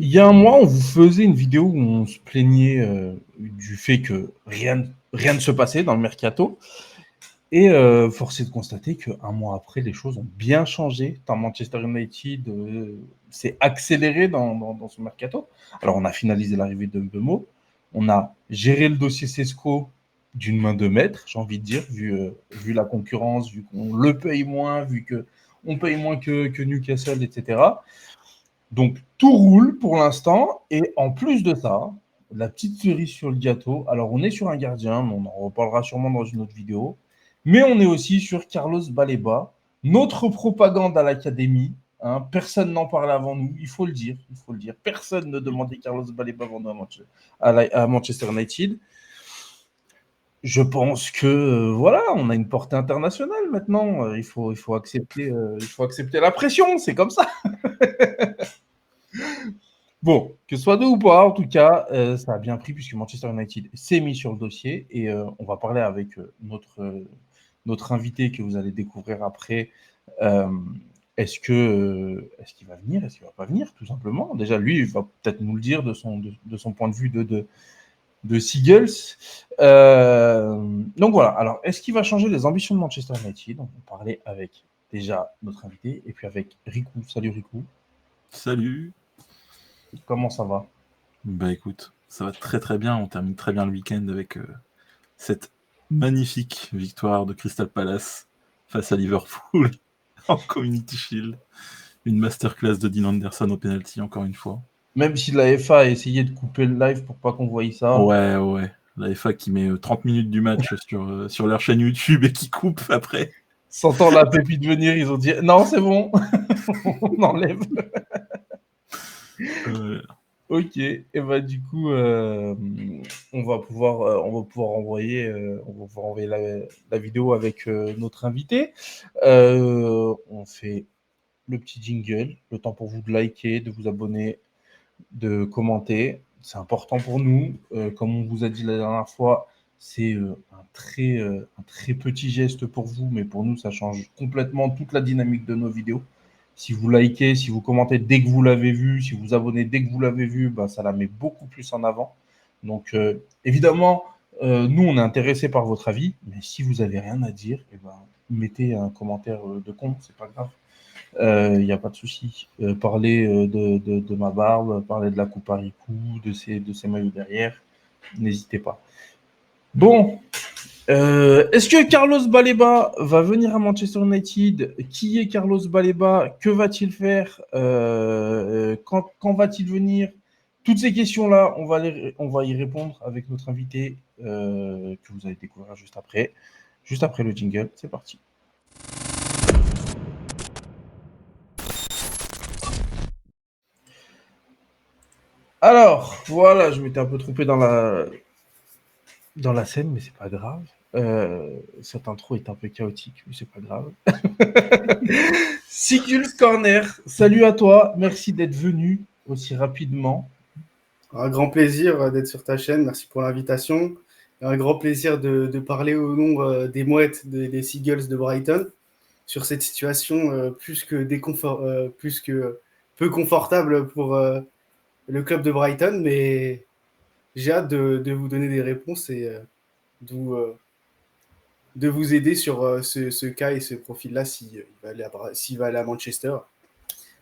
Il y a un mois, on vous faisait une vidéo où on se plaignait du fait que rien ne se passait dans le mercato. Et force est de constater qu'un mois après, les choses ont bien changé. Tant Manchester United s'est accéléré dans son mercato. Alors, on a finalisé l'arrivée de Mbeumo. On a géré le dossier Sesco d'une main de maître, j'ai envie de dire, vu la concurrence, vu qu'on le paye moins, vu qu'on paye moins que Newcastle, etc. Donc, tout roule pour l'instant. Et en plus de ça, la petite cerise sur le gâteau. Alors, on est sur un gardien, mais on en reparlera sûrement dans une autre vidéo. Mais on est aussi sur Carlos Baleba, notre propagande à l'académie. Hein, personne n'en parlait avant nous, il faut le dire. Il faut le dire. Personne ne demandait Carlos Baleba avant nous à Manchester United. Je pense que voilà, on a une portée internationale maintenant. Il faut accepter la pression, c'est comme ça. Bon, que ce soit deux ou pas, en tout cas, ça a bien pris puisque Manchester United s'est mis sur le dossier et on va parler avec notre invité que vous allez découvrir après. Euh, est-ce qu'il va venir, est-ce qu'il va pas venir, tout simplement. Déjà, lui, il va peut-être nous le dire de son point de vue de Seagulls. Donc voilà. Alors, est-ce qu'il va changer les ambitions de Manchester United? On va parler avec déjà notre invité et puis avec Riku. Salut Riku. Salut. Comment ça va? Bah écoute, ça va très très bien. On termine très bien le week-end avec cette magnifique victoire de Crystal Palace face à Liverpool en Community Shield. Une masterclass de Dean Anderson au penalty encore une fois. Même si la FA a essayé de couper le live pour pas qu'on voie ça. Ouais. La FA qui met 30 minutes du match sur leur chaîne YouTube et qui coupe après. Sentant la pépite venir, ils ont dit non, c'est bon, on enlève. Ok, et bah du coup, on va pouvoir envoyer la vidéo avec notre invité. On fait le petit jingle, le temps pour vous de liker, de vous abonner, de commenter. C'est important pour nous. Comme on vous a dit la dernière fois, c'est un très petit geste pour vous, mais pour nous, ça change complètement toute la dynamique de nos vidéos. Si vous likez, si vous commentez dès que vous l'avez vu, si vous abonnez dès que vous l'avez vu, bah, ça la met beaucoup plus en avant. Donc, évidemment, nous, on est intéressé par votre avis, mais si vous n'avez rien à dire, eh ben, mettez un commentaire de con, c'est pas grave. Il n'y a pas de souci. Parler de ma barbe, parler de la coupe à Riku, de ses maillots derrière, n'hésitez pas. Bon, est-ce que Carlos Baleba va venir à Manchester United? Qui est Carlos Baleba? Que va-t-il faire? Quand va-t-il venir? Toutes ces questions-là, on va y répondre avec notre invité que vous allez découvrir juste après. Juste après le jingle, c'est parti. Alors, voilà, je m'étais un peu trompé dans la scène, mais c'est pas grave. Cette intro est un peu chaotique, mais c'est pas grave. Sigul's Corner, salut à toi, merci d'être venu aussi rapidement. Un grand plaisir d'être sur ta chaîne, merci pour l'invitation. Un grand plaisir de parler au nom des mouettes des Seagulls de Brighton sur cette situation plus que peu confortable pour le club de Brighton, mais j'ai hâte de vous donner des réponses et de vous aider sur ce cas et ce profil-là s'il va aller à Manchester.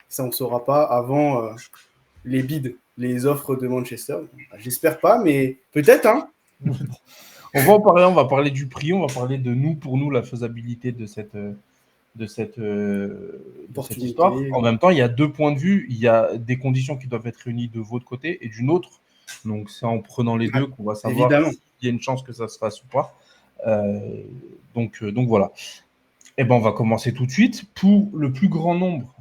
Ça, on ne saura pas avant les bids, les offres de Manchester. J'espère pas, mais peut-être, hein. On va en parler, on va parler du prix, on va parler de nous, pour nous, la faisabilité de cette histoire. En même temps, il y a deux points de vue. Il y a des conditions qui doivent être réunies de votre côté et d'une autre. Donc, c'est en prenant les deux qu'on va savoir s'il y a une chance que ça se fasse ou pas. Donc voilà. Eh ben, on va commencer tout de suite. Pour le plus grand nombre,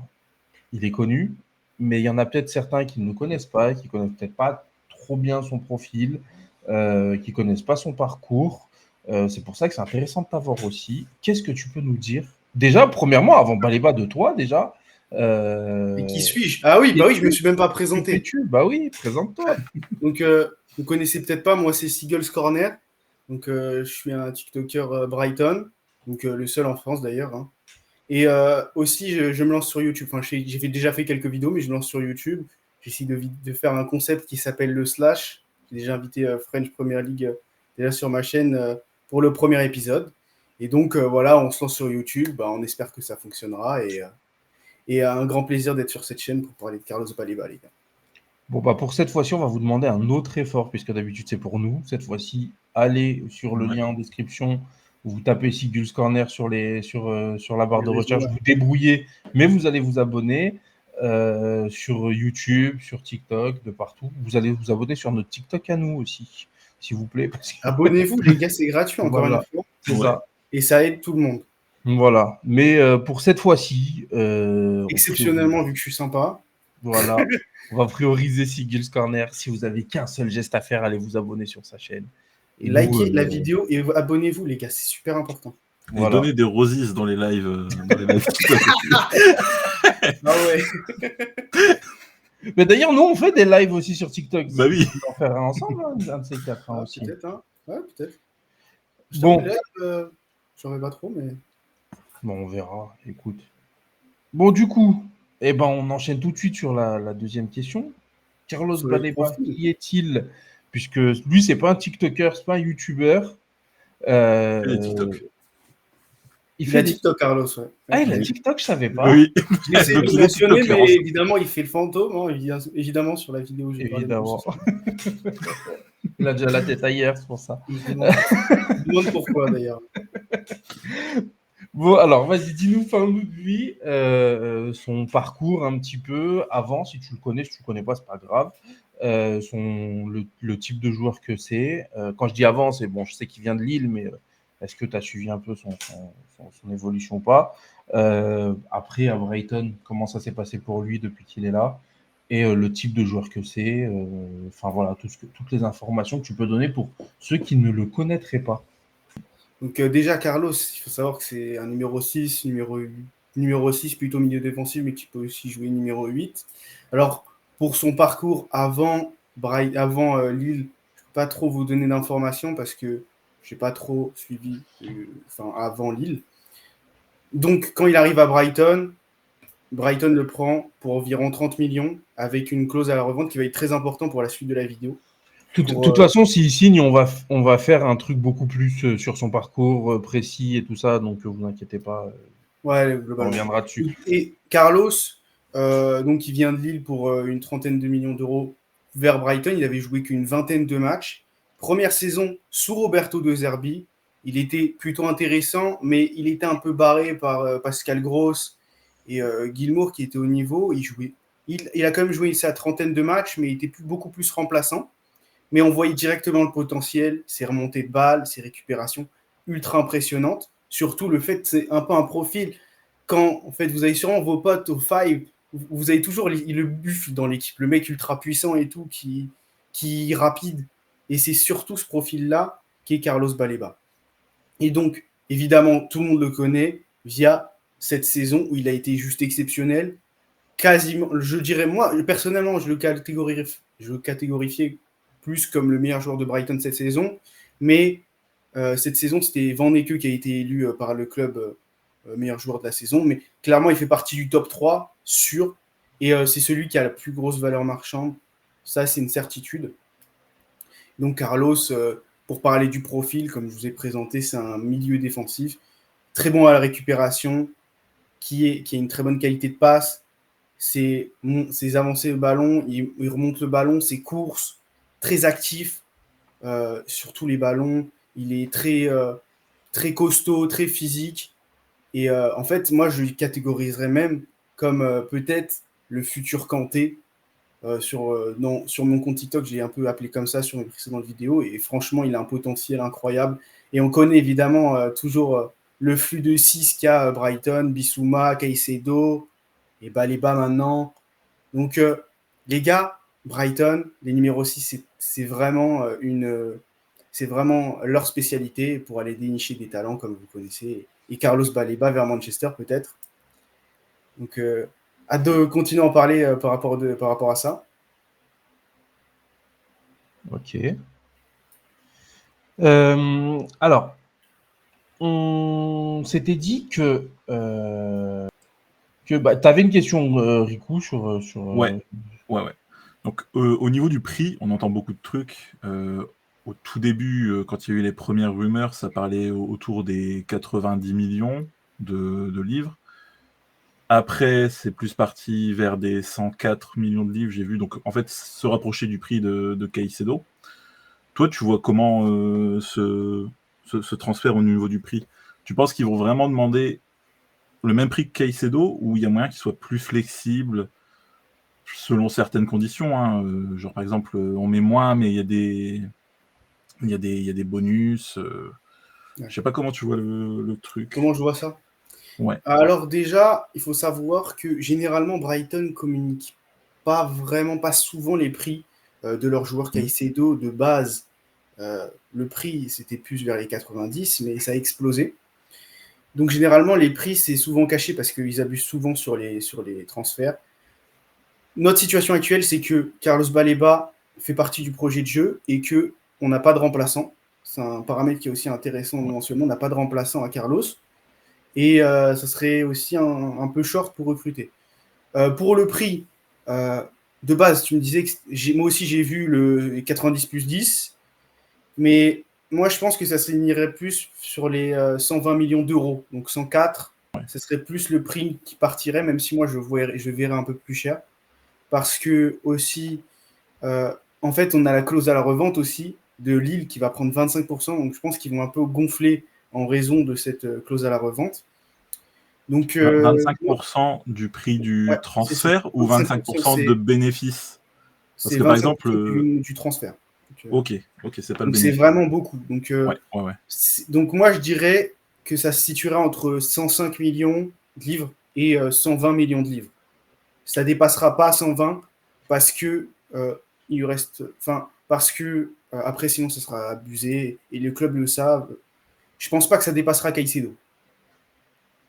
il est connu, mais il y en a peut-être certains qui ne le connaissent pas, qui ne connaissent peut-être pas trop bien son profil, qui ne connaissent pas son parcours. C'est pour ça que c'est intéressant de t'avoir aussi. Qu'est-ce que tu peux nous dire? Déjà, premièrement, avant Baleba de toi, déjà. Et qui suis-je? Ah oui, bah oui, je me suis même pas présenté. Bah oui, présente-toi. Donc, vous connaissez peut-être pas, moi c'est Seagulls Corner. Donc, je suis un TikToker Brighton, donc le seul en France d'ailleurs. Hein. Et aussi, je me lance sur YouTube. Enfin, j'ai déjà fait quelques vidéos, mais je me lance sur YouTube. j'essaie de faire un concept qui s'appelle le slash. J'ai déjà invité French Premier League déjà sur ma chaîne pour le premier épisode. Et donc, voilà, on se lance sur YouTube. On espère que ça fonctionnera. Et un grand plaisir d'être sur cette chaîne pour parler de Carlos Baleba, les gars. Bon, pour cette fois-ci, on va vous demander un autre effort, puisque d'habitude, c'est pour nous. Cette fois-ci, allez sur le lien en description, vous tapez Seagulls Corner sur la barre de recherche, vous débrouillez, mais vous allez vous abonner sur YouTube, sur TikTok, de partout. Vous allez vous abonner sur notre TikTok à nous aussi, s'il vous plaît. Abonnez-vous, les gars, c'est gratuit, encore une fois. C'est ça. Et ça aide tout le monde. Voilà. Mais pour cette fois-ci... exceptionnellement, vu que je suis sympa. Voilà. On va prioriser Seagulls Corner. Si vous avez qu'un seul geste à faire, allez vous abonner sur sa chaîne. Et likez la vidéo et abonnez-vous, les gars, c'est super important. Et donnez des roses dans les lives. Ah ouais. Mais d'ailleurs, nous, on fait des lives aussi sur TikTok. Bah oui. On va en faire un ensemble, un de ces quatre aussi. Peut-être, hein. Ouais, peut-être. Bon. Je saurais pas trop, mais... Bon, on verra. Écoute. Bon, du coup... on enchaîne tout de suite sur la deuxième question. Carlos Baleba, qui est-il? Puisque lui, c'est pas un TikToker, c'est pas un YouTuber. Il fait TikTok, Carlos, ouais. Ah, il a TikTok, je savais pas. Oui. J'essaie de mentionner, mais évidemment, il fait le fantôme, hein, évidemment, sur la vidéo. Évidemment. Il a déjà la tête ailleurs, c'est pour ça. Je me demande pourquoi, d'ailleurs. Bon, alors, vas-y, dis-nous, parle-nous de lui, son parcours un petit peu, avant, si tu le connais, si tu le connais pas, c'est pas grave, le type de joueur que c'est. Quand je dis avant, c'est bon, je sais qu'il vient de Lille, mais est-ce que tu as suivi un peu son évolution ou pas? Après, à Brighton, comment ça s'est passé pour lui depuis qu'il est là? Et le type de joueur que c'est, enfin voilà, toutes les informations que tu peux donner pour ceux qui ne le connaîtraient pas. Donc déjà, Carlos, il faut savoir que c'est un numéro 6, numéro 6 plutôt milieu défensif, mais qui peut aussi jouer numéro 8. Alors, pour son parcours avant Lille, je ne peux pas trop vous donner d'informations parce que je n'ai pas trop suivi avant Lille. Donc, quand il arrive à Brighton le prend pour environ 30 millions avec une clause à la revente qui va être très importante pour la suite de la vidéo. De toute façon, s'il signe, on va faire un truc beaucoup plus sur son parcours précis et tout ça, donc vous inquiétez pas. Ouais, on reviendra dessus. Et Carlos, donc il vient de Lille pour une 30aine de millions d'euros vers Brighton. Il avait joué qu'une 20aine de matchs. Première saison sous Roberto De Zerbi. Il était plutôt intéressant, mais il était un peu barré par Pascal Gross et Gilmour qui étaient au niveau. Il a quand même joué sa 30aine de matchs, mais il était beaucoup plus remplaçant. Mais on voyait directement le potentiel, ses remontées de balles, ses récupérations ultra impressionnantes. Surtout le fait que c'est un peu un profil. Quand en fait, vous avez sûrement vos potes au five, vous avez toujours le buff dans l'équipe, le mec ultra puissant et tout, qui est rapide. Et c'est surtout ce profil-là qui est Carlos Baleba. Et donc, évidemment, tout le monde le connaît via cette saison où il a été juste exceptionnel. Quasiment, je dirais, moi, personnellement, je le catégorifiais plus comme le meilleur joueur de Brighton cette saison. Mais cette saison, c'était Van Ecke qui a été élu par le club meilleur joueur de la saison. Mais clairement, il fait partie du top 3, sûr. Et c'est celui qui a la plus grosse valeur marchande. Ça, c'est une certitude. Donc, Carlos, pour parler du profil, comme je vous ai présenté, c'est un milieu défensif. Très bon à la récupération, qui a une très bonne qualité de passe. Ses avancées au ballon, il remonte le ballon, ses courses, très actif sur tous les ballons. Il est très costaud, très physique. Et en fait, moi, je le catégoriserais même comme peut-être le futur Kanté. Sur mon compte TikTok, j'ai un peu appelé comme ça sur mes précédentes vidéos. Et franchement, il a un potentiel incroyable. Et on connaît évidemment toujours le flux de 6 qu'a Brighton, Bissouma, Caicedo et Baleba maintenant. Donc, les gars, Brighton, les numéros 6, c'est vraiment leur spécialité pour aller dénicher des talents, comme vous connaissez. Et Carlos Baleba vers Manchester, peut-être. Donc, hâte de continuer à en parler par rapport à ça. Ok. Alors, on s'était dit que tu avais une question, Riku, sur... Ouais. Donc, au niveau du prix, on entend beaucoup de trucs. Au tout début, quand il y a eu les premières rumeurs, ça parlait autour des 90 millions de livres. Après, c'est plus parti vers des 104 millions de livres, j'ai vu. Donc, en fait, se rapprocher du prix de Caicedo. Toi, tu vois comment ce transfert au niveau du prix? Tu penses qu'ils vont vraiment demander le même prix que Caicedo ou il y a moyen qu'il soit plus flexible selon certaines conditions, hein, genre par exemple, on met moins, mais il y a des bonus. Ouais. Je sais pas comment tu vois le truc. Comment je vois ça? Ouais. Alors déjà, il faut savoir que généralement Brighton communique pas souvent les prix de leurs joueurs. Caicedo de base, le prix c'était plus vers les 90, mais ça a explosé. Donc généralement les prix c'est souvent caché parce qu'ils abusent souvent sur les transferts. Notre situation actuelle c'est que Carlos Baleba fait partie du projet de jeu et que on n'a pas de remplaçant. C'est un paramètre qui est aussi intéressant mentionnement. On n'a pas de remplaçant à Carlos. Et ça serait aussi un peu short pour recruter. Pour le prix, de base, tu me disais que moi aussi j'ai vu le 90 plus 10, mais moi je pense que ça s'alignerait plus sur les 120 millions d'euros, donc 104, ce serait plus le prix qui partirait, même si moi je verrais un peu plus cher, parce que aussi, en fait, on a la clause à la revente aussi de Lille qui va prendre 25%, donc je pense qu'ils vont un peu gonfler en raison de cette clause à la revente. Donc, 25% du prix du ouais, transfert ou 25%, 25% de bénéfices? Parce c'est que par 25% exemple, du transfert. ok, c'est pas le Donc c'est bénéfice. vraiment beaucoup. Donc, Ouais. donc moi, je dirais que ça se situera entre 105 millions de livres et 120 millions de livres. Ça dépassera pas 120 parce que il reste, enfin parce que après sinon ce sera abusé et le club le savent. Je pense pas que ça dépassera Caicedo.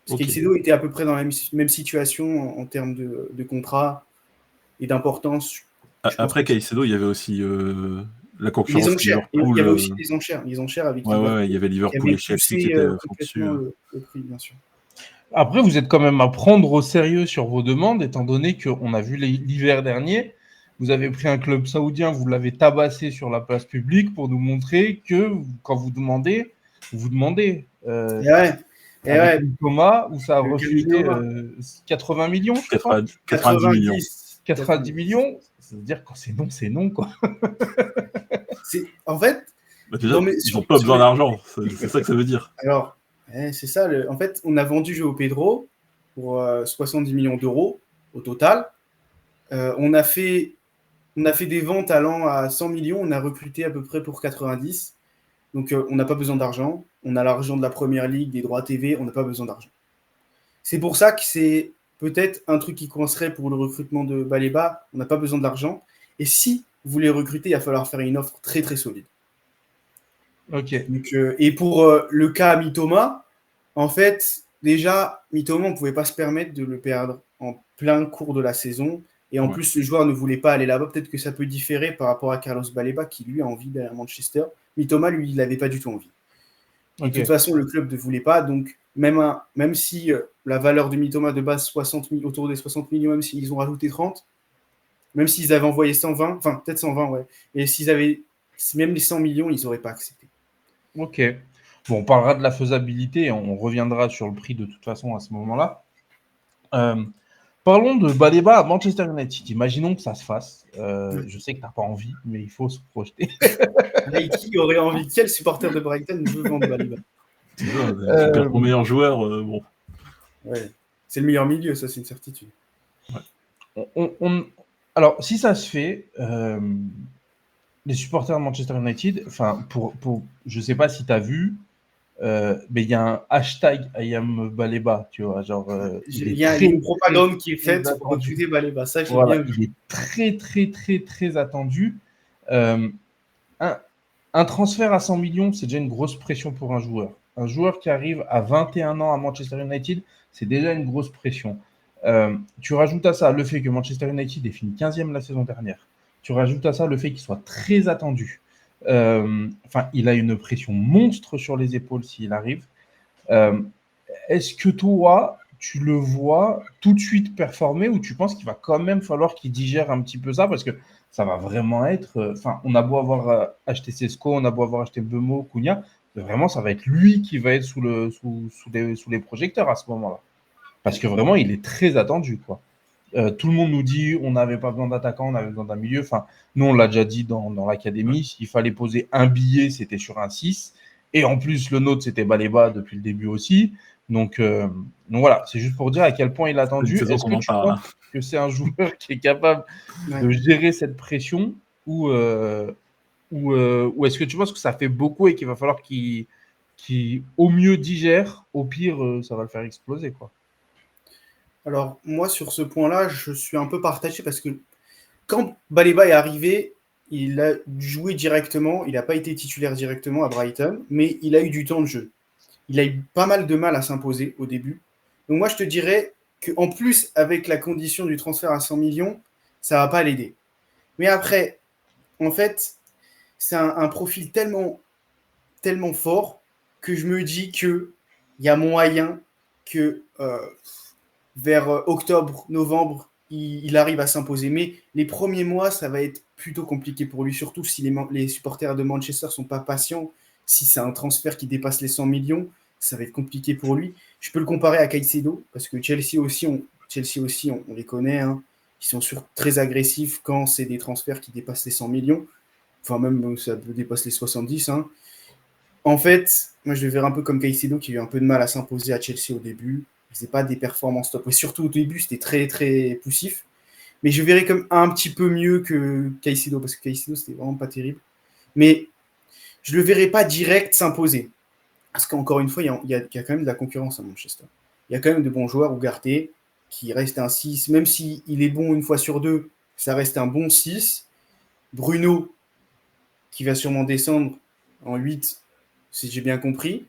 Parce que Ok. Caicedo était à peu près dans la même situation en termes de contrat et d'importance. Je pense Après pas que Caicedo, il y avait aussi la les concurrence enchères. Il y Liverpool. avait aussi les enchères avec Liverpool Il y avait qui Liverpool avaient et Chelsea qui poussé étaient à fond complètement dessus. le prix, bien sûr. Après, vous êtes quand même à prendre au sérieux sur vos demandes, étant donné qu'on a vu l'hiver dernier, vous avez pris un club saoudien, vous l'avez tabassé sur la place publique pour nous montrer que quand vous demandez, vous demandez. Et ouais, Avec Thomas, où ça a le refusé Thomas. 80 millions, je crois. 90 millions. 90 millions, ça veut dire quand c'est non, quoi. En fait, Bah déjà, ils n'ont pas besoin d'argent, c'est ça que ça veut dire. Alors, c'est ça. En fait, on a vendu João Pedro pour 70 millions d'euros au total. On a fait des ventes allant à 100 millions. On a recruté à peu près pour 90. Donc, on n'a pas besoin d'argent. On a l'argent de la Première Ligue, des droits TV. On n'a pas besoin d'argent. C'est pour ça que c'est peut-être un truc qui coincerait pour le recrutement de Baleba. On n'a pas besoin de l'argent. Et si vous voulez recruter, il va falloir faire une offre très, très solide. Ok. Donc, et pour le cas Mitoma, en fait, déjà, Mitoma, on ne pouvait pas se permettre de le perdre en plein cours de la saison. Et en plus, le joueur ne voulait pas aller là-bas. Peut-être que ça peut différer par rapport à Carlos Baleba, qui lui a envie d'aller à Manchester. Mitoma, lui, il n'avait pas du tout envie. Et de toute façon, le club ne voulait pas. Donc, même si la valeur de Mitoma de base, autour des 60 millions, même s'ils ont rajouté 30, même s'ils avaient envoyé 120, enfin, peut-être 120, ouais. Et s'ils avaient même les 100 millions, ils n'auraient pas accepté. Ok. Bon, on parlera de la faisabilité et on reviendra sur le prix de toute façon à ce moment-là. Parlons de Baleba à Manchester United. Imaginons que ça se fasse. Je sais que tu n'as pas envie, mais il faut se projeter. Qui aurait envie? Quel supporter de Brighton veut vendre Baleba? Tu perds ton meilleur joueur, bon. Ouais. C'est le meilleur milieu, ça, c'est une certitude. Ouais. Alors, si ça se fait, les supporters de Manchester United, enfin, je ne sais pas si tu as vu, mais il y a un hashtag #IamBaleba, tu vois, genre. Il y a une propagande qui est faite pour recruter Baleba, ça, j'ai bien vu. Il est très, très, très, très attendu. Un transfert à 100 millions, c'est déjà une grosse pression pour un joueur. Un joueur qui arrive à 21 ans à Manchester United, c'est déjà une grosse pression. Tu rajoutes à ça le fait que Manchester United ait fini 15e la saison dernière. Tu rajoutes à ça le fait qu'il soit très attendu. Il a une pression monstre sur les épaules s'il arrive. Est-ce que toi, tu le vois tout de suite performer ou tu penses qu'il va quand même falloir qu'il digère un petit peu ça parce que ça va vraiment être. Enfin, on a beau avoir acheté Sesco, on a beau avoir acheté Bemo, Cunha, vraiment, ça va être lui qui va être sous les projecteurs à ce moment-là. Parce que vraiment, il est très attendu, quoi. Tout le monde nous dit on n'avait pas besoin d'attaquant, on avait besoin d'un milieu. Enfin, nous, on l'a déjà dit dans l'académie, s'il fallait poser un billet, c'était sur un 6. Et en plus, le nôtre, c'était Baléba depuis le début aussi. Donc voilà, c'est juste pour dire à quel point il est attendu. C'est Est-ce qu'on que en tu parle. penses que c'est un joueur qui est capable de Ouais. gérer cette pression ou est-ce que tu penses que ça fait beaucoup et qu'il va falloir qu'il au mieux digère, au pire, ça va le faire exploser, quoi. Alors, moi, sur ce point-là, je suis un peu partagé parce que quand Baleba est arrivé, il a joué directement, il n'a pas été titulaire directement à Brighton, mais il a eu du temps de jeu. Il a eu pas mal de mal à s'imposer au début. Donc moi, je te dirais qu'en plus, avec la condition du transfert à 100 millions, ça ne va pas l'aider. Mais après, en fait, c'est un profil tellement fort que je me dis qu'il y a moyen que vers octobre, novembre, il arrive à s'imposer. Mais les premiers mois, ça va être plutôt compliqué pour lui, surtout si les supporters de Manchester ne sont pas patients. Si c'est un transfert qui dépasse les 100 millions, ça va être compliqué pour lui. Je peux le comparer à Caicedo, parce que Chelsea aussi, on les connaît. Hein. Ils sont très agressifs quand c'est des transferts qui dépassent les 100 millions. Enfin, même ça dépasse les 70. Hein. En fait, moi, je le verrais un peu comme Caicedo qui a eu un peu de mal à s'imposer à Chelsea au début. Il faisait pas des performances top. Et surtout au début, c'était très, très poussif. Mais je verrais comme un petit peu mieux que Caicedo, parce que Caicedo, c'était vraiment pas terrible. Mais je le verrais pas direct s'imposer. Parce qu'encore une fois, il y a quand même de la concurrence à Manchester. Il y a quand même de bons joueurs, Ugarte, qui reste un 6. Même s'il est bon une fois sur deux, ça reste un bon 6. Bruno, qui va sûrement descendre en 8, si j'ai bien compris,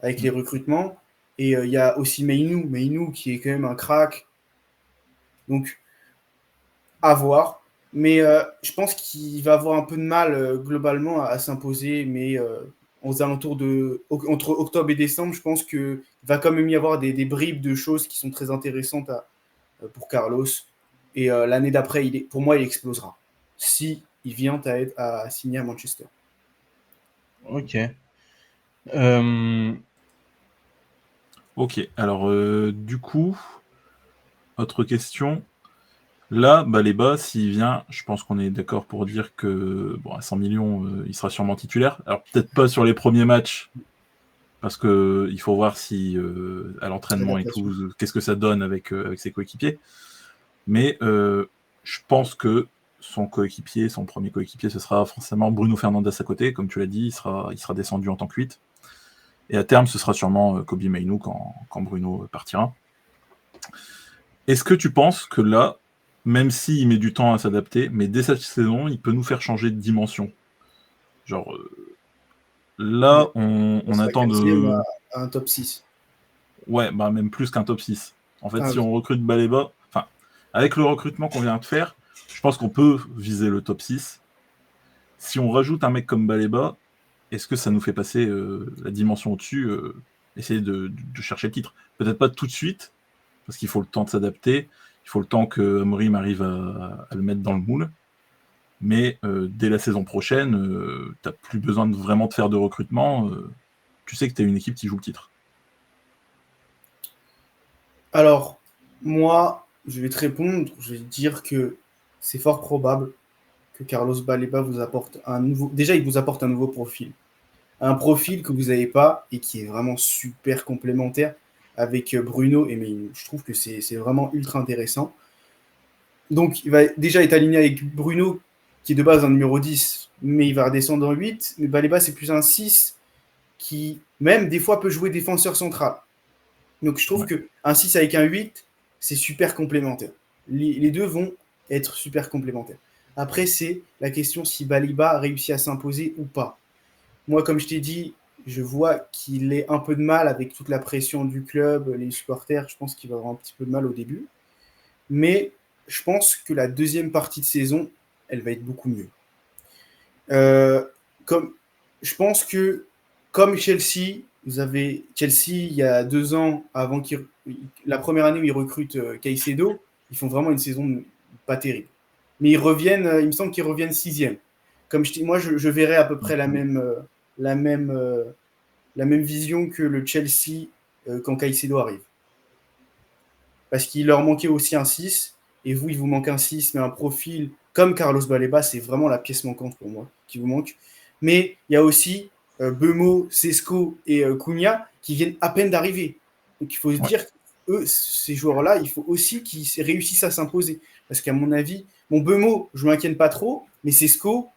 avec les recrutements. Et il y a aussi Meinou qui est quand même un crack. Donc, à voir. Mais je pense qu'il va avoir un peu de mal globalement à s'imposer. Mais aux alentours entre octobre et décembre, je pense qu'il va quand même y avoir des bribes de choses qui sont très intéressantes pour Carlos. Et l'année d'après, pour moi, il explosera. Si il vient à signer à Manchester. Ok. Euh, Ok, alors du coup, autre question. Là, Baleba, s'il vient, je pense qu'on est d'accord pour dire que bon, à 100 millions, il sera sûrement titulaire. Alors peut-être pas sur les premiers matchs, parce que il faut voir si à l'entraînement et tout, qu'est-ce que ça donne avec ses coéquipiers. Mais je pense que son premier coéquipier, ce sera forcément Bruno Fernandes à côté, comme tu l'as dit, il sera descendu en tant que 8. Et à terme, ce sera sûrement Kobbie Mainoo quand Bruno partira. Est-ce que tu penses que là, même s'il met du temps à s'adapter, mais dès cette saison, il peut nous faire changer de dimension? Genre, là, on attend de... À un top 6. Ouais, bah même plus qu'un top 6. En fait, Ah si oui. on recrute Baleba, enfin, avec le recrutement qu'on vient de faire, je pense qu'on peut viser le top 6. Si on rajoute un mec comme Baleba, est-ce que ça nous fait passer la dimension au-dessus, essayer de chercher le titre? Peut-être pas tout de suite, parce qu'il faut le temps de s'adapter, il faut le temps que Amorim arrive à le mettre dans le moule. Mais dès la saison prochaine, tu n'as plus besoin de vraiment de faire de recrutement. Tu sais que tu as une équipe qui joue le titre. Alors, moi, je vais te répondre. Je vais te dire que c'est fort probable que Carlos Baleba vous apporte un nouveau. Déjà, il vous apporte un nouveau profil. Un profil que vous n'avez pas et qui est vraiment super complémentaire avec Bruno et Meinou. Je trouve que c'est vraiment ultra intéressant. Donc, il va déjà être aligné avec Bruno, qui est de base un numéro 10, mais il va redescendre en 8. Mais Baleba, c'est plus un 6 qui, même des fois, peut jouer défenseur central. Donc, je trouve Ouais. qu'un 6 avec un 8, c'est super complémentaire. Les deux vont être super complémentaires. Après, c'est la question si Baliba a réussi à s'imposer ou pas. Moi, comme je t'ai dit, je vois qu'il ait un peu de mal avec toute la pression du club, les supporters. Je pense qu'il va avoir un petit peu de mal au début. Mais je pense que la deuxième partie de saison, elle va être beaucoup mieux. Euh, comme, je pense que, comme Chelsea, Vous avez Chelsea, il y a 2 ans, la première année où ils recrutent Caicedo, ils font vraiment une saison pas terrible. Mais ils reviennent, il me semble qu'ils reviennent 6e. Comme je dis, moi, je verrais à peu près la même vision que le Chelsea quand Caicedo arrive. Parce qu'il leur manquait aussi un 6, et vous, il vous manque un 6, mais un profil comme Carlos Baleba, c'est vraiment la pièce manquante pour moi, qui vous manque. Mais il y a aussi Bemo, Sesco et Cunha qui viennent à peine d'arriver. Donc il faut se dire eux, ces joueurs-là, il faut aussi qu'ils réussissent à s'imposer. Parce qu'à mon avis, Bemo, je ne m'inquiète pas trop, mais Sesco,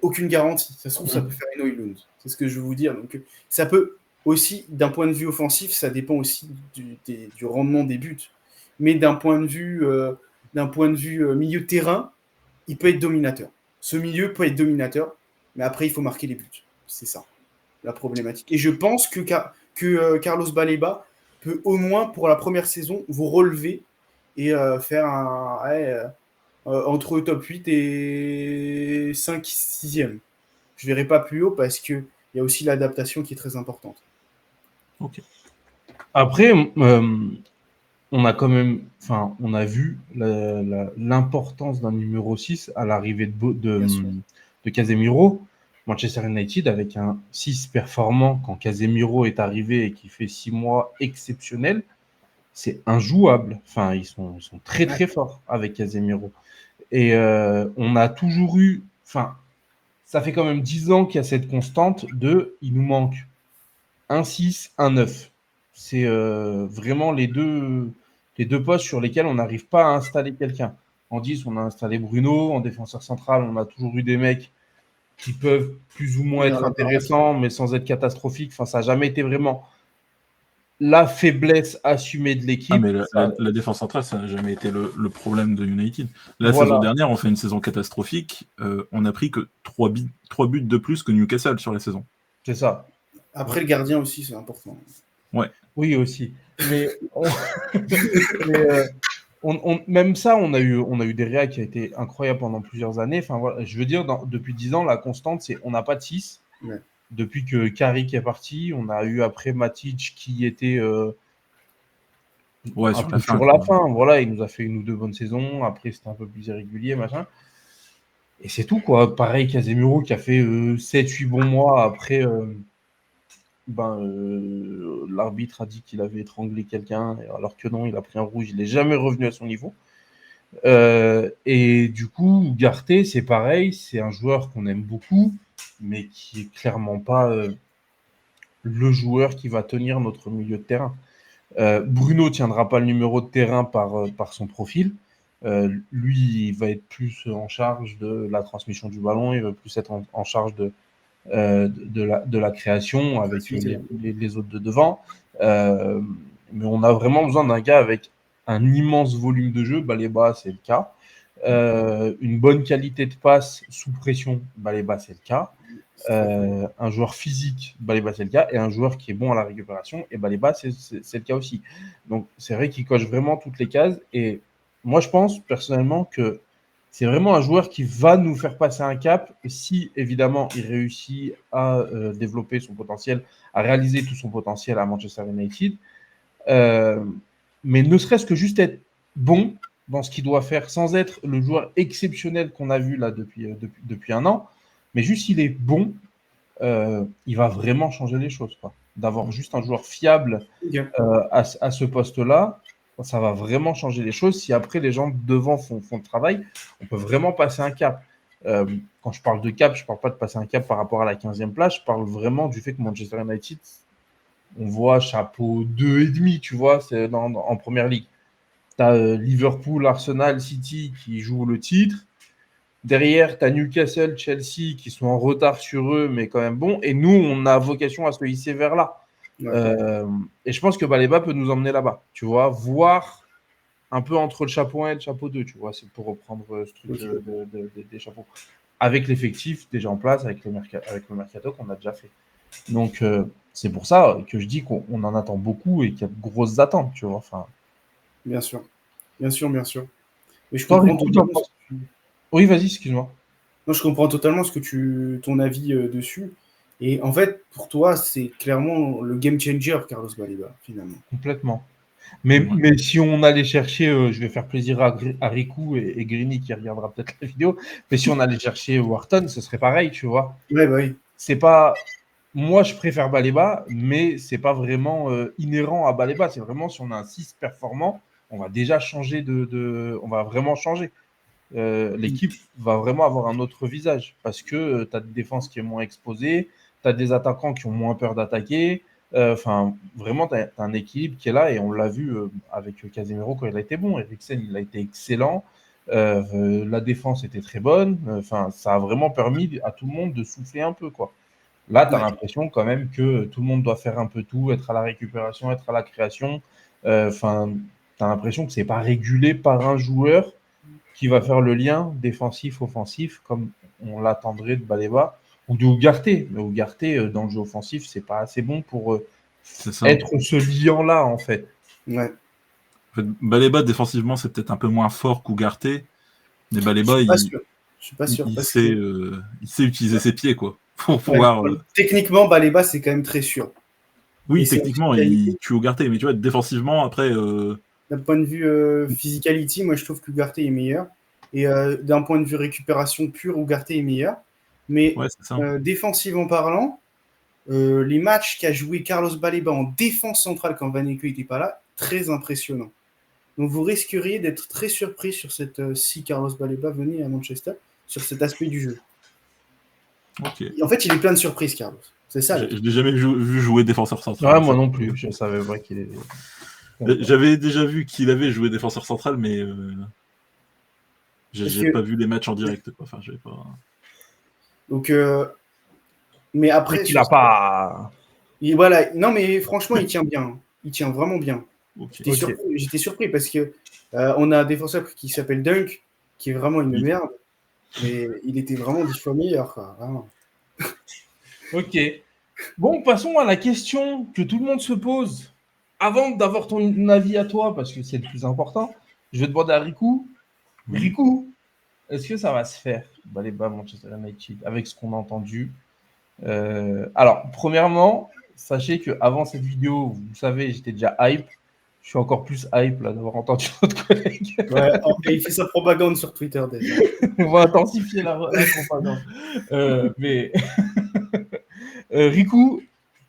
aucune garantie. Ça se trouve, ça peut faire une Oilund. C'est ce que je veux vous dire. Donc, ça peut aussi, d'un point de vue offensif, ça dépend aussi du rendement des buts. Mais d'un point de vue, milieu de terrain, il peut être dominateur. Ce milieu peut être dominateur, mais après, il faut marquer les buts. C'est ça, la problématique. Et je pense que Carlos Baleba peut au moins, pour la première saison, vous relever et faire entre top 8 et 5, 6e. Je ne verrai pas plus haut parce qu'il y a aussi l'adaptation qui est très importante. Ok. Après, on a quand même, on a vu l'importance d'un numéro 6 à l'arrivée de Casemiro. Manchester United, avec un 6 performant quand Casemiro est arrivé et qui fait 6 mois exceptionnels, c'est injouable. Enfin, ils sont très très forts avec Casemiro. Et on a toujours eu, ça fait quand même 10 ans qu'il y a cette constante il nous manque un 6, un 9. C'est vraiment les deux postes sur lesquels on n'arrive pas à installer quelqu'un. En 10, on a installé Bruno. En défenseur central, on a toujours eu des mecs qui peuvent plus ou moins être intéressants, mais sans être catastrophiques. Enfin, ça n'a jamais été vraiment la faiblesse assumée de l'équipe. Ah, mais la défense centrale, ça n'a jamais été le problème de United. La saison dernière, on fait une saison catastrophique. On n'a pris que 3 buts de plus que Newcastle sur la saison. C'est ça. Après, le gardien aussi, c'est important. Ouais. Oui, aussi. Mais, même ça, on a eu des réa qui a été incroyable pendant plusieurs années. Enfin, voilà, je veux dire, depuis 10 ans, la constante, c'est on n'a pas de 6. Ouais. Depuis que Carrick est parti, on a eu après Matic qui était sur la fin. Voilà, il nous a fait 1 ou 2 bonnes saisons. Après, c'était un peu plus irrégulier, machin. Et c'est tout, quoi. Pareil, Casemiro qui a fait 7-8 bons mois. Après, l'arbitre a dit qu'il avait étranglé quelqu'un, alors que non, il a pris un rouge. Il n'est jamais revenu à son niveau. Et du coup, Ugarte, c'est pareil. C'est un joueur qu'on aime beaucoup, mais qui est clairement pas le joueur qui va tenir notre milieu de terrain. Bruno tiendra pas le numéro de terrain par son profil. Lui, il va être plus en charge de la transmission du ballon, il va plus être en charge de la création avec les autres de devant. Mais on a vraiment besoin d'un gars avec un immense volume de jeu. Baleba, c'est le cas. Une bonne qualité de passe sous pression, Baleba, c'est le cas. Un joueur physique, Baleba, c'est le cas, et un joueur qui est bon à la récupération, et Baleba, c'est le cas aussi. Donc, c'est vrai qu'il coche vraiment toutes les cases, et moi, je pense personnellement que c'est vraiment un joueur qui va nous faire passer un cap si, évidemment, il réussit à développer son potentiel, à réaliser tout son potentiel à Manchester United. Mais ne serait-ce que juste être bon dans ce qu'il doit faire, sans être le joueur exceptionnel qu'on a vu là depuis 1 an, mais juste il est bon, il va vraiment changer les choses. D'avoir juste un joueur fiable à ce poste-là, ça va vraiment changer les choses. Si après les gens devant font le travail, on peut vraiment passer un cap. Quand je parle de cap, je ne parle pas de passer un cap par rapport à la 15e place, je parle vraiment du fait que Manchester United, on voit chapeau 2,5, tu vois, c'est en première ligue. Tu as Liverpool, Arsenal, City qui jouent le titre. Derrière, tu as Newcastle, Chelsea qui sont en retard sur eux, mais quand même bon. Et nous, on a vocation à se hisser vers là. Ouais. Et je pense que Baleba peut nous emmener là-bas, tu vois, voir un peu entre le chapeau 1 et le chapeau 2, tu vois, c'est pour reprendre ce truc des chapeaux. Avec l'effectif déjà en place, avec le mercato qu'on a déjà fait. Donc, c'est pour ça que je dis qu'on en attend beaucoup et qu'il y a de grosses attentes, tu vois. Enfin... Bien sûr. Mais je comprends totalement. Oui, vas-y, excuse-moi. Non, je comprends totalement ton avis dessus. Et en fait, pour toi, c'est clairement le game changer, Carlos Baleba, finalement. Complètement. Mais si on allait chercher, je vais faire plaisir à Riku et Grini qui regardera peut-être la vidéo, mais si on allait chercher Wharton, ce serait pareil, tu vois. Ouais, bah oui. C'est pas. Moi, je préfère Baleba, mais c'est pas vraiment inhérent à Baleba. C'est vraiment si on a un 6 performant, on va déjà changer on va vraiment changer. L'équipe va vraiment avoir un autre visage parce que tu as une défense qui est moins exposée, tu as des attaquants qui ont moins peur d'attaquer. Enfin, vraiment, tu as un équilibre qui est là et on l'a vu avec Casemiro quand il a été bon. Eriksen, il a été excellent. La défense était très bonne. Enfin, ça a vraiment permis à tout le monde de souffler un peu, quoi. Là, tu as l'impression quand même que tout le monde doit faire un peu tout, être à la récupération, être à la création. Enfin, tu as l'impression que c'est pas régulé par un joueur qui va faire le lien défensif-offensif comme on l'attendrait de Baleba ou de Ougarté. Mais Ougarté, dans le jeu offensif, c'est pas assez bon pour être ce liant-là, en fait. Ouais. En fait, Baleba, défensivement, c'est peut-être un peu moins fort qu'Ougarté, mais Baleba, Je suis pas sûr. Il sait utiliser ses pieds, quoi. Pour pouvoir. Techniquement, Baleba, c'est quand même très sûr. Oui, techniquement, il tue Ougarté, mais tu vois, défensivement, après. D'un point de vue physicality, moi je trouve qu'Ougarté est meilleur. Et d'un point de vue récupération pure, Ougarté est meilleur. Mais défensivement parlant, les matchs qu'a joué Carlos Baleba en défense centrale quand Vaneko n'était pas là, très impressionnant. Donc vous risqueriez d'être très surpris sur cette si Carlos Baleba venait à Manchester, sur cet aspect du jeu. Okay. En fait, il est plein de surprises, Carlos. C'est ça. Je l'ai jamais vu jouer défenseur central. Ouais, moi non plus. Je savais pas qu'il est. J'avais déjà vu qu'il avait joué défenseur central, mais j'ai pas vu les matchs en direct. Quoi. Enfin, j'avais pas. Donc, mais après, il a pas. Voilà. Non, mais franchement, il tient bien. Il tient vraiment bien. Okay. J'étais surpris parce que on a un défenseur qui s'appelle Dunk, qui est vraiment une merde, mais il était vraiment 10 fois meilleur. Quoi, vraiment. Ok. Bon, passons à la question que tout le monde se pose. Avant d'avoir ton avis à toi, parce que c'est le plus important, je vais demander à Riku. Riku, est-ce que ça va se faire, Baleba Manchester United, avec ce qu'on a entendu Alors, premièrement, sachez qu'avant cette vidéo, vous savez, j'étais déjà hype. Je suis encore plus hype là d'avoir entendu notre collègue. Ouais, il fait sa propagande sur Twitter déjà. On va intensifier la propagande. Mais Riku,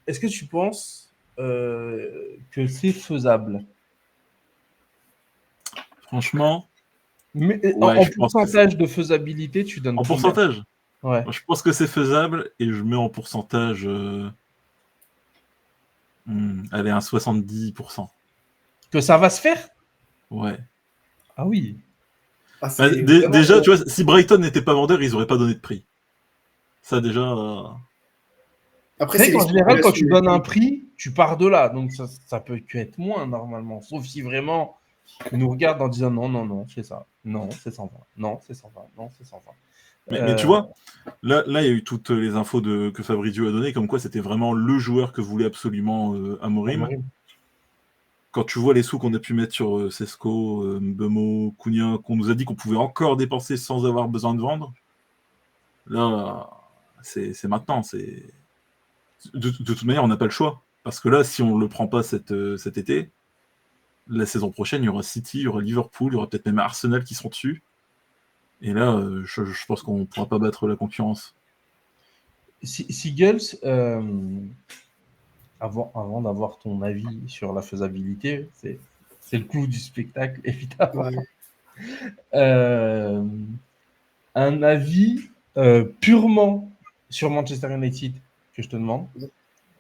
est-ce que tu penses que c'est faisable? Franchement. Mais en pourcentage de faisabilité, tu donnes en pourcentage? Ouais. Je pense que c'est faisable et je mets en pourcentage. Allez, un 70%. Que ça va se faire? Ouais. Ah oui. Déjà, tu vois, si Brighton n'était pas vendeur, ils n'auraient pas donné de prix. Ça, déjà. Après, c'est qu'en général, quand tu donnes un prix, tu pars de là. Donc, ça peut que être moins, normalement. Sauf si vraiment, ils nous regardent en disant non, c'est ça. Non, c'est 120. Non, c'est 120. Non, c'est 120. Mais tu vois, là, il y a eu toutes les infos que Fabrizio a données, comme quoi c'était vraiment le joueur que voulait absolument Amorim. Quand tu vois les sous qu'on a pu mettre sur Sesco, Mbemo, Cunha, qu'on nous a dit qu'on pouvait encore dépenser sans avoir besoin de vendre, là, c'est maintenant. De toute manière, on n'a pas le choix. Parce que là, si on ne le prend pas cet été, la saison prochaine, il y aura City, il y aura Liverpool, il y aura peut-être même Arsenal qui seront dessus. Et là, je pense qu'on ne pourra pas battre la concurrence. Seagulls, avant d'avoir ton avis sur la faisabilité, c'est le clou du spectacle, évidemment. Ouais. Un avis purement sur Manchester United que je te demande.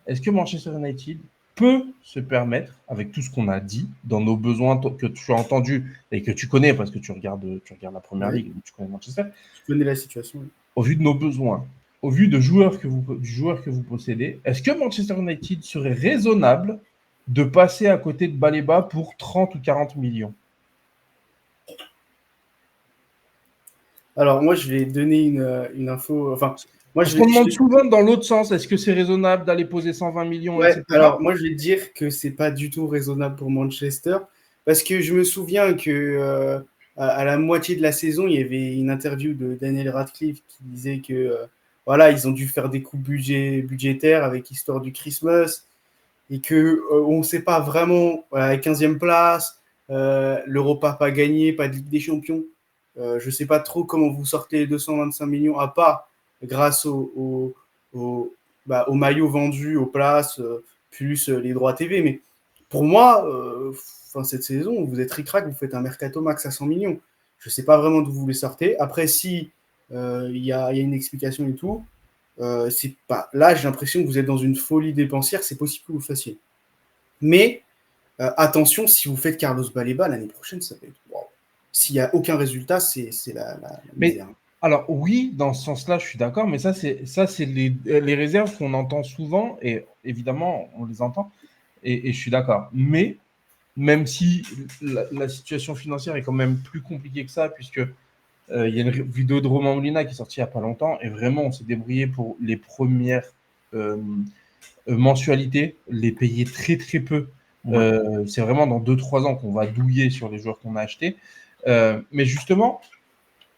Est-ce que Manchester United peut se permettre, avec tout ce qu'on a dit, dans nos besoins que tu as entendus et que tu connais parce que tu regardes la première ligue, tu connais Manchester. Tu connais la situation. Oui. Au vu de nos besoins, au vu du joueur que vous possédez, est-ce que Manchester United serait raisonnable de passer à côté de Baleba pour 30 ou 40 millions? Alors, moi, je vais donner une info. Enfin, moi, je demande souvent dans l'autre sens. Est-ce que c'est raisonnable d'aller poser 120 millions, etc. Alors, moi, je vais dire que c'est pas du tout raisonnable pour Manchester. Parce que je me souviens que à la moitié de la saison, il y avait une interview de Daniel Radcliffe qui disait que voilà, ils ont dû faire des coupes budgétaires avec l'histoire du Christmas et qu'on ne sait pas vraiment, voilà, 15e place, l'Europa pas gagné, pas de Ligue des Champions. Je ne sais pas trop comment vous sortez les 225 millions, à part grâce au maillot vendu, aux places, plus les droits TV. Mais pour moi, cette saison, vous êtes ric-rac, vous faites un mercato max à 100 millions. Je ne sais pas vraiment d'où vous les sortez. Après, si y a une explication et tout, c'est pas... Là, j'ai l'impression que vous êtes dans une folie dépensière, c'est possible que vous le fassiez. Mais attention, si vous faites Carlos Baleba l'année prochaine, ça va être wow. S'il n'y a aucun résultat, c'est la misère. Alors oui, dans ce sens-là, je suis d'accord, mais ça, c'est les réserves qu'on entend souvent, et évidemment, on les entend, et je suis d'accord. Mais même si la situation financière est quand même plus compliquée que ça, puisque il y a une vidéo de Romain Molina qui est sortie il n'y a pas longtemps, et vraiment, on s'est débrouillé pour les premières mensualités, les payer très très peu. C'est vraiment dans 2-3 ans qu'on va douiller sur les joueurs qu'on a achetés. Mais justement,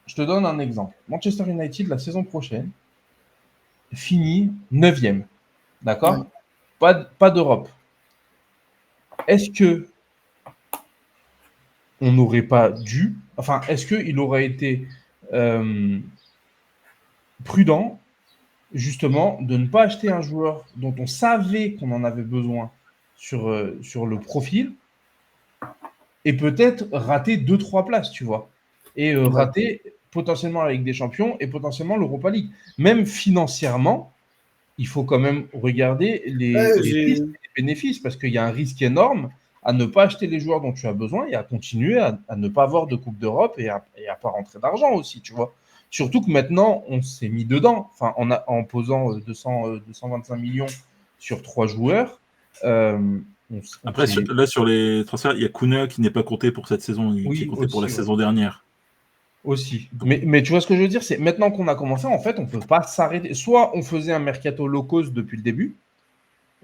je te donne un exemple. Manchester United, la saison prochaine, finit 9e. D'accord ? Pas d'Europe. Est-ce que on n'aurait pas dû, enfin, est-ce qu'il aurait été prudent, justement, de ne pas acheter un joueur dont on savait qu'on en avait besoin sur le profil et peut-être rater 2-3 places, tu vois, et rater potentiellement la Ligue des Champions et potentiellement l'Europa League. Même financièrement, il faut quand même regarder les risques et les bénéfices, parce qu'il y a un risque énorme à ne pas acheter les joueurs dont tu as besoin et à continuer à ne pas avoir de Coupe d'Europe et à pas rentrer d'argent aussi, tu vois. Surtout que maintenant, on s'est mis dedans, enfin, en posant 225 millions sur 3 joueurs. Après, là, sur les transferts, il y a Kuna qui n'est pas compté pour cette saison, qui est compté pour la saison dernière. Aussi. Mais tu vois ce que je veux dire, c'est maintenant qu'on a commencé, en fait, on ne peut pas s'arrêter. Soit on faisait un mercato low cost depuis le début,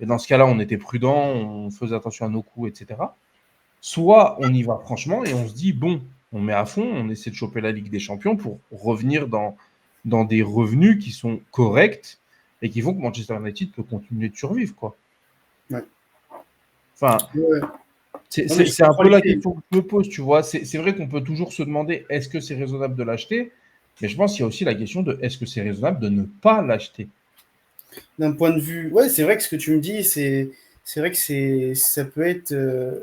et dans ce cas-là, on était prudent, on faisait attention à nos coûts, etc. Soit on y va franchement et on se dit, bon, on met à fond, on essaie de choper la Ligue des Champions pour revenir dans des revenus qui sont corrects et qui font que Manchester United peut continuer de survivre, quoi. Ouais. Enfin, c'est un peu la question que je me pose, tu vois. C'est vrai qu'on peut toujours se demander, est-ce que c'est raisonnable de l'acheter ? Mais je pense qu'il y a aussi la question de, est-ce que c'est raisonnable de ne pas l'acheter ? D'un point de vue... Ouais, c'est vrai que ce que tu me dis, c'est vrai que ça peut être...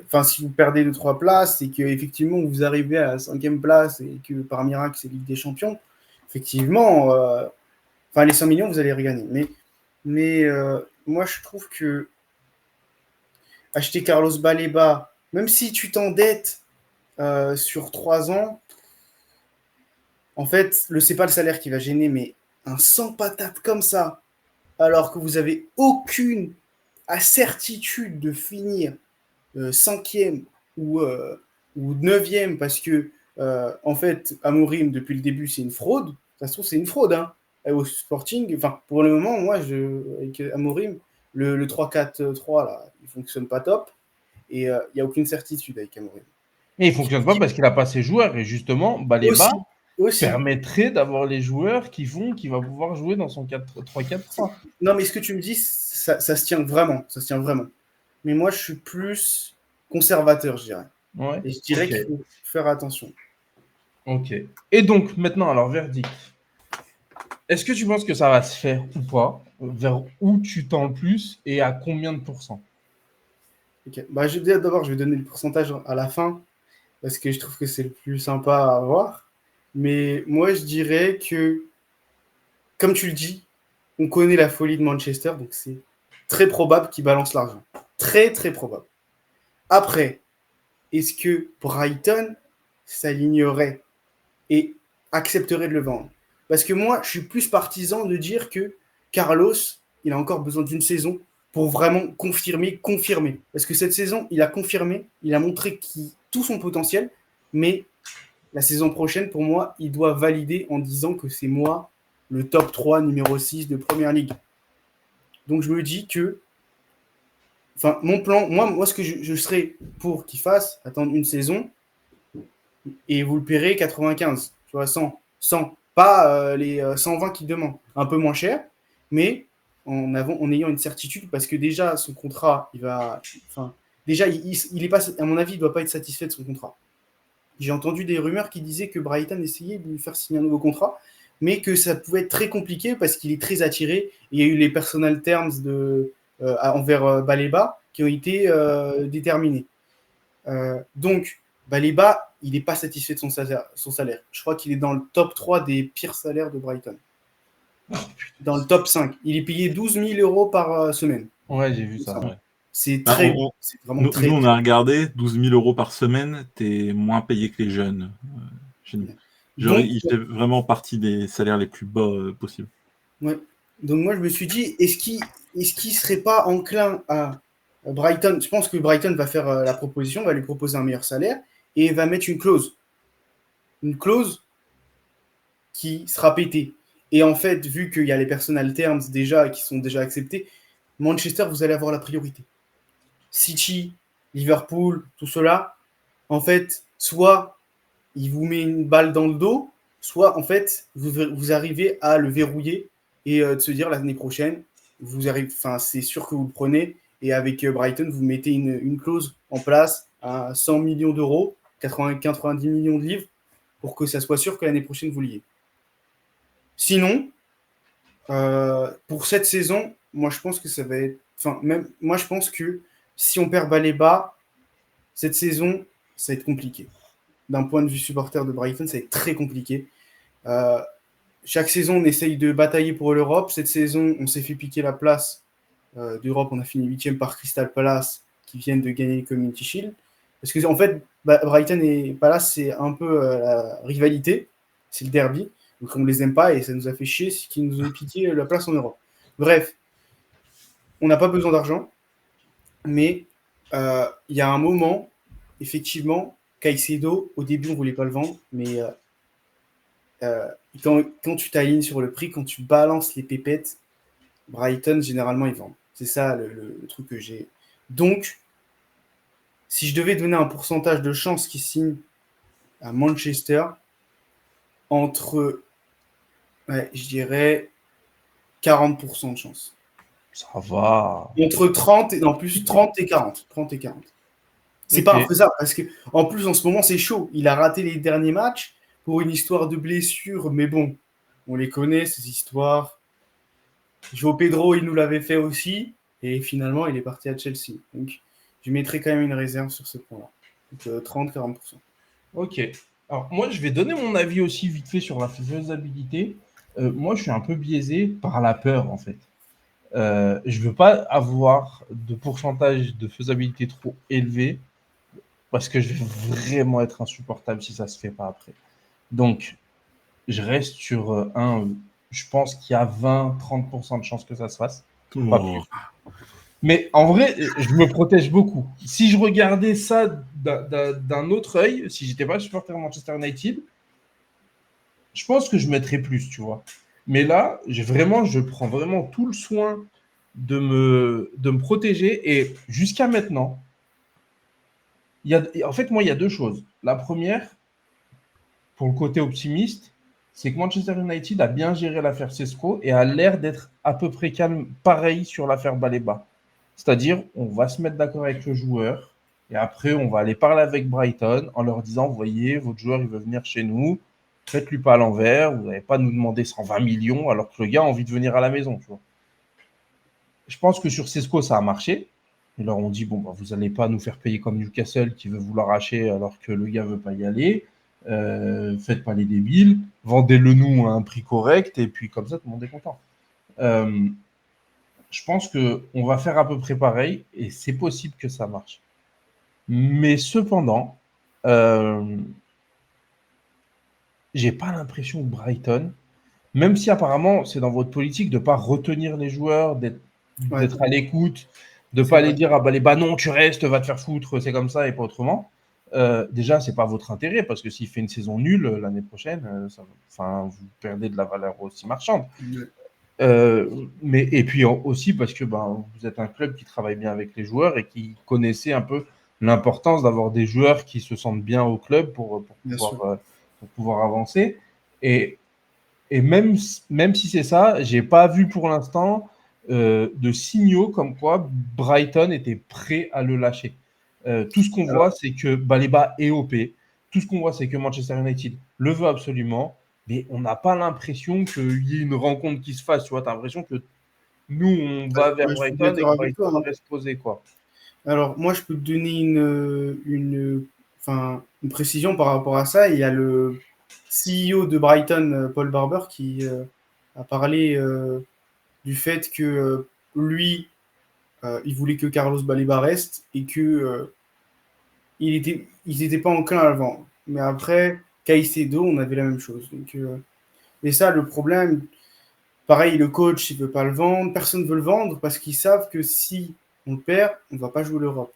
Enfin, si vous perdez 2-3 places et qu'effectivement, vous arrivez à la 5e place et que par miracle, c'est Ligue des Champions, effectivement, les 100 millions, vous allez regagner. Mais moi, je trouve que acheter Carlos Baleba, même si tu t'endettes sur 3 ans, en fait, c'est pas le salaire qui va gêner, mais un sans patate comme ça, alors que vous avez aucune certitude de finir 5e ou 9e, parce que en fait, Amorim, depuis le début, c'est une fraude. Ça se trouve, c'est une fraude, hein. Au Sporting, enfin, pour le moment, moi, avec Amorim, le 3-4-3, là, il fonctionne pas top. Et il n'y a aucune certitude avec Amorim. Mais il ne fonctionne pas parce qu'il n'a pas ses joueurs. Et justement, Baleba permettrait d'avoir les joueurs qui va pouvoir jouer dans son 3-4-3. Non, mais ce que tu me dis, ça se tient vraiment. Ça se tient vraiment. Mais moi, je suis plus conservateur, je dirais. Ouais. Et je dirais qu'il faut faire attention. Ok. Et donc, maintenant, alors, verdict. Est-ce que tu penses que ça va se faire ou pas ? Vers où tu tends le plus et à combien de pourcents ? Ok. D'abord, je vais donner le pourcentage à la fin parce que je trouve que c'est le plus sympa à avoir. Mais moi, je dirais que, comme tu le dis, on connaît la folie de Manchester, donc c'est très probable qu'ils balancent l'argent. Très, très probable. Après, est-ce que Brighton s'alignerait et accepterait de le vendre ? Parce que moi, je suis plus partisan de dire que Carlos, il a encore besoin d'une saison pour vraiment confirmer. Parce que cette saison, il a confirmé, il a montré tout son potentiel, mais la saison prochaine, pour moi, il doit valider en disant que c'est moi le top 3, numéro 6 de Première Ligue. Donc je me dis que, enfin, mon plan, moi ce que je serais pour qu'il fasse, attendre une saison, et vous le paierez 95, tu vois, 100. Pas les 120 qu'il demande, un peu moins cher, mais en ayant une certitude, parce que déjà, son contrat, déjà, il est pas, à mon avis, il ne doit pas être satisfait de son contrat. J'ai entendu des rumeurs qui disaient que Brighton essayait de lui faire signer un nouveau contrat, mais que ça pouvait être très compliqué parce qu'il est très attiré. Il y a eu les personal terms envers Baleba qui ont été déterminés. Donc, Baleba, il n'est pas satisfait de son salaire. Je crois qu'il est dans le top 3 des pires salaires de Brighton. Dans le top 5. Il est payé 12 000 euros par semaine. Ouais, j'ai vu ça. Ouais. C'est très bon. C'est vraiment très nous, on a regardé 12 000 euros par semaine, t'es moins payé que les jeunes. Chez nous. Il fait vraiment partie des salaires les plus bas possibles. Ouais. Donc moi, je me suis dit, est-ce qu'il serait pas enclin à Brighton? Je pense que Brighton va faire la proposition, va lui proposer un meilleur salaire et va mettre une clause. Une clause qui sera pétée. Et en fait, vu qu'il y a les personal terms déjà qui sont déjà acceptés, Manchester, vous allez avoir la priorité. City, Liverpool, tout cela, en fait, soit il vous met une balle dans le dos, soit en fait, vous arrivez à le verrouiller et de se dire l'année prochaine, c'est sûr que vous le prenez. Et avec Brighton, vous mettez une clause en place à 100 millions d'euros, 90 millions de livres, pour que ça soit sûr que l'année prochaine, vous l'ayez. Sinon, pour cette saison, moi je pense que ça va être. Moi je pense que si on perd Baleba, cette saison, ça va être compliqué. D'un point de vue supporter de Brighton, ça va être très compliqué. Chaque saison, on essaye de batailler pour l'Europe. Cette saison, on s'est fait piquer la place d'Europe. On a fini 8e par Crystal Palace, qui viennent de gagner le Community Shield. Parce que, en fait, Brighton et Palace, c'est un peu la rivalité. C'est le derby. Donc, on ne les aime pas et ça nous a fait chier qu'ils nous ont piqué la place en Europe. Bref, on n'a pas besoin d'argent. Mais il y a un moment, effectivement, Caicedo, au début, on ne voulait pas le vendre, mais quand tu t'alignes sur le prix, quand tu balances les pépettes, Brighton, généralement, ils vendent. C'est ça le truc que j'ai. Donc, si je devais donner un pourcentage de chance qu'il signe à Manchester, je dirais 40% de chance. Ça va. Entre 30 et 40. 30 et 40. C'est pas infaisable parce que en plus en ce moment c'est chaud. Il a raté les derniers matchs pour une histoire de blessure, mais bon, on les connaît ces histoires. João Pedro, il nous l'avait fait aussi et finalement il est parti à Chelsea. Donc je mettrai quand même une réserve sur ce point-là. Donc 30-40%. Ok. Alors moi je vais donner mon avis aussi vite fait sur la faisabilité. Moi je suis un peu biaisé par la peur en fait. Je veux pas avoir de pourcentage de faisabilité trop élevé parce que je vais vraiment être insupportable si ça se fait pas après. Donc, je reste sur je pense qu'il y a 20-30% de chances que ça se fasse. Pas plus. Mais en vrai, je me protège beaucoup. Si je regardais ça d'un autre œil, si j'étais pas supporter de Manchester United, je pense que je mettrais plus, tu vois. Mais là, je prends vraiment tout le soin de me protéger. Et jusqu'à maintenant, en fait, moi, il y a deux choses. La première, pour le côté optimiste, c'est que Manchester United a bien géré l'affaire Sesco et a l'air d'être à peu près calme, pareil sur l'affaire Baleba. C'est-à-dire, on va se mettre d'accord avec le joueur et après, on va aller parler avec Brighton en leur disant, vous voyez, votre joueur, il veut venir chez nous, faites-lui pas à l'envers, vous n'allez pas nous demander 120 millions alors que le gars a envie de venir à la maison. Tu vois. Je pense que sur Sesco, ça a marché. Ils leur ont dit, bon, bah, vous n'allez pas nous faire payer comme Newcastle qui veut vous l'arracher alors que le gars ne veut pas y aller. Faites pas les débiles, vendez-le nous à un prix correct et puis comme ça, tout le monde est content. Je pense qu'on va faire à peu près pareil et c'est possible que ça marche. Mais cependant, j'ai pas l'impression que Brighton, même si apparemment c'est dans votre politique de ne pas retenir les joueurs, d'être à l'écoute, de ne pas aller dire bah non, tu restes, va te faire foutre, c'est comme ça et pas autrement. Déjà, c'est pas votre intérêt parce que s'il fait une saison nulle l'année prochaine, vous perdez de la valeur aussi marchande. Et puis aussi parce que vous êtes un club qui travaille bien avec les joueurs et qui connaissait un peu l'importance d'avoir des joueurs qui se sentent bien au club pour pouvoir avancer. Et Et même si c'est ça, j'ai pas vu pour l'instant de signaux comme quoi Brighton était prêt à le lâcher. Tout ce qu'on voit, c'est que Baleba est OP. Tout ce qu'on voit, c'est que Manchester United le veut absolument. Mais on n'a pas l'impression qu'il y ait une rencontre qui se fasse. Tu vois, tu as l'impression que nous, on va vers Je suis Brighton et d'accord que avec Brighton toi. reste posé, quoi. Alors, moi, je peux te donner une précision par rapport à ça. Il y a le CEO de Brighton, Paul Barber, qui a parlé du fait que lui, il voulait que Carlos Baleba reste et que ils n'étaient pas enclins à le vendre. Mais après, Caicedo, on avait la même chose. Donc, et ça, le problème, pareil, le coach, il ne veut pas le vendre. Personne ne veut le vendre parce qu'ils savent que si on le perd, on ne va pas jouer l'Europe.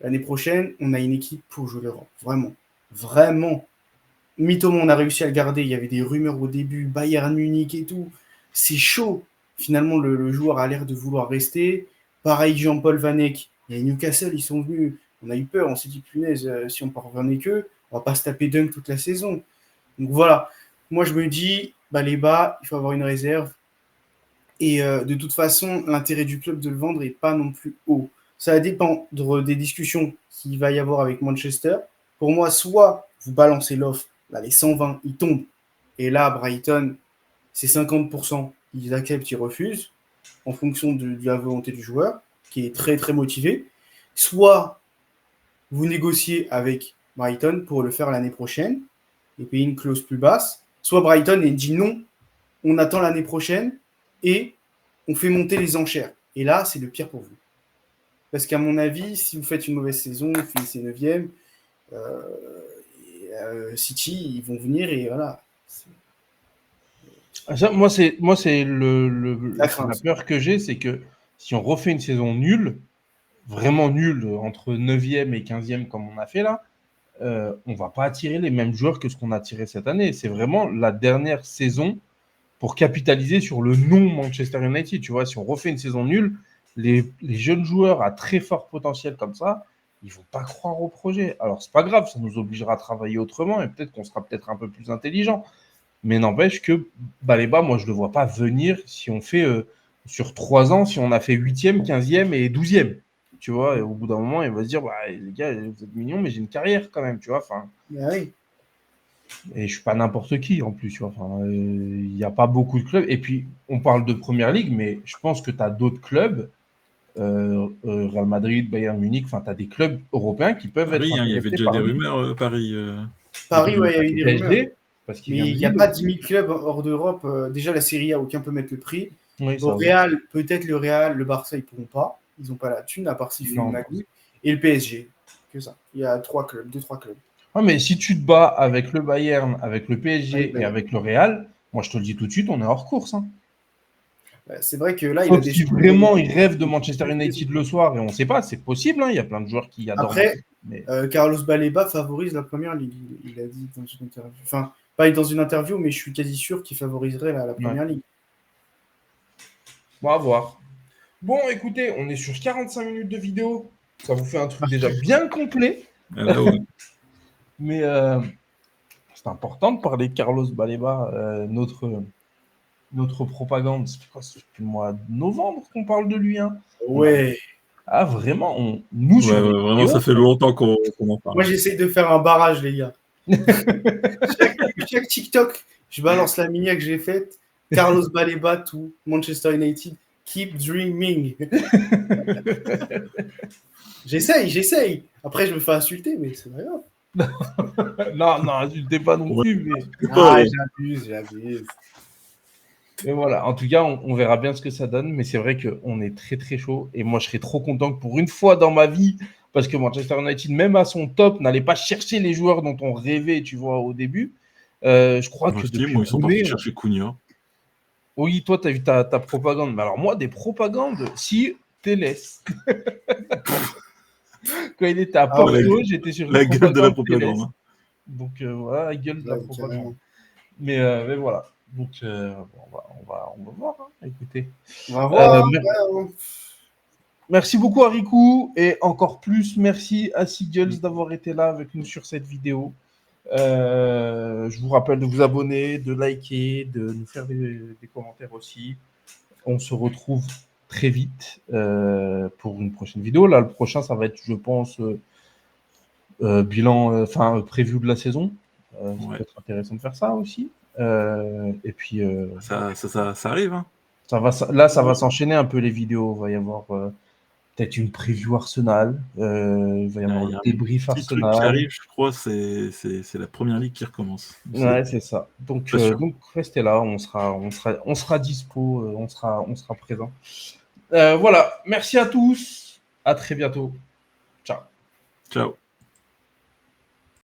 L'année prochaine, on a une équipe pour jouer l'Europe. Vraiment. Vraiment. Mitoma, on a réussi à le garder. Il y avait des rumeurs au début, Bayern Munich et tout. C'est chaud. Finalement, le joueur a l'air de vouloir rester. Pareil, Jean-Paul Vanek. Il y a Newcastle, ils sont venus. On a eu peur. On s'est dit, punaise, si on parvenait qu'eux, on va pas se taper dunk toute la saison. Donc voilà. Moi, je me dis, les bas, il faut avoir une réserve. Et de toute façon, l'intérêt du club de le vendre n'est pas non plus haut. Ça va dépendre des discussions qu'il va y avoir avec Manchester. Pour moi, soit vous balancez l'offre, là, les 120, ils tombent. Et là, Brighton, c'est 50%. Ils acceptent, ils refusent, en fonction de la volonté du joueur, qui est très, très motivé. Soit vous négociez avec Brighton pour le faire l'année prochaine et payer une clause plus basse. Soit Brighton dit non, on attend l'année prochaine et on fait monter les enchères. Et là, c'est le pire pour vous. Parce qu'à mon avis, si vous faites une mauvaise saison, vous finissez 9e, City, ils vont venir et voilà. Ça, moi, c'est La la crainte. peur que j'ai, c'est que si on refait une saison nulle, vraiment nulle, entre 9e et 15e comme on a fait là, on va pas attirer les mêmes joueurs que ce qu'on a attiré cette année. C'est vraiment la dernière saison pour capitaliser sur le nom Manchester United. Tu vois, si on refait une saison nulle, les jeunes joueurs à très fort potentiel comme ça, ils vont pas croire au projet. Alors, c'est pas grave, ça nous obligera à travailler autrement et peut-être qu'on sera peut-être un peu plus intelligent. Mais n'empêche que Baleba, moi, je ne le vois pas venir si on fait sur 3 ans, si on a fait 8e, 15e et 12e. Tu vois, et au bout d'un moment, il va se dire, les gars, vous êtes mignons, mais j'ai une carrière quand même, tu vois. Oui. Et je ne suis pas n'importe qui en plus, tu vois. Il n'y a pas beaucoup de clubs. Et puis, on parle de Première Ligue, mais je pense que tu as d'autres clubs, Real Madrid, Bayern Munich, tu as des clubs européens qui peuvent être Paris, il y avait intéressés déjà des par lui. rumeurs, Paris. Paris, ouais, il y a eu des rumeurs. PSG, parce qu'il Mais vient de il n'y a Lille pas 10 aussi. 000 clubs hors d'Europe. Déjà, la Serie A, aucun peut mettre le prix. Oui, Au ça va. Real, peut-être le Real, le Barça, ils ne pourront pas. Ils n'ont pas la thune, à part s'ils font une Non. magouille. Et le PSG, que ça. Il y a 3 clubs, 2-3 clubs. Ah, mais si tu te bats avec le Bayern, avec le Ouais, PSG et ouais. avec le Real, moi je te le dis tout de suite, on est hors course. Hein. C'est vrai que là, il a Sauf des si choses. vraiment il rêve de Manchester United le soir et on ne sait pas, c'est possible. Hein. Il y a plein de joueurs qui adorent Après, Manchester. Mais... Carlos Baleba favorise la première ligue. Il a dit dans une interview. Enfin, pas dans une interview, mais je suis quasi sûr qu'il favoriserait la ouais. première ligue. Bon, à voir. Bon, écoutez, on est sur 45 minutes de vidéo. Ça vous fait un truc déjà bien complet. Ah, là, ouais. Mais c'est important de parler de Carlos Baleba, notre propagande. C'est quoi, c'est depuis le mois de novembre qu'on parle de lui. Hein. Ouais. Ah, vraiment, nous Ouais, sur les vraiment, ça vidéos. fait longtemps qu'on en parle. Moi, j'essaye de faire un barrage, les gars. chaque TikTok, je balance la mini que j'ai faite. Carlos Baleba to Manchester United. Keep dreaming. J'essaye. Après, je me fais insulter, mais c'est pas grave. non, insultez pas non Ouais. plus. Mais... Ah, j'abuse. Mais voilà, en tout cas, on verra bien ce que ça donne. Mais c'est vrai qu'on est très, très chaud. Et moi, je serais trop content que pour une fois dans ma vie, parce que Manchester United, même à son top, n'allait pas chercher les joueurs dont on rêvait, tu vois, au début. Je crois que depuis Moi, ils sont Rooney, partis chercher Cunha. Oui, toi, tu as vu ta propagande. Mais alors, moi, des propagandes, si t'es laisse. Quand il était à Porto, j'étais sur la une gueule de la propagande Télès. propagande. Donc, voilà, la gueule de la propagande. Carrément. Mais voilà. Donc, on va voir. Hein. Écoutez. On va voir. Merci beaucoup, Harikou. Et encore plus, merci à Seagulls d'avoir été là avec nous sur cette vidéo. Je vous rappelle de vous abonner, de liker, de nous faire des commentaires aussi. On se retrouve très vite pour une prochaine vidéo. Là, le prochain, ça va être, je pense, bilan, preview de la saison. Ça Ouais. peut être intéressant de faire ça aussi. Et puis, Ça arrive, hein. là, ça va s'enchaîner un peu les vidéos. Il va y avoir peut-être une preview Arsenal. Il va y avoir le débrief petit truc qui Arsenal. arrive, je crois, c'est la première ligue qui recommence. Ouais, c'est ça. Donc restez là, on sera dispo, on sera présent. Voilà, merci à tous. À très bientôt. Ciao. Ciao.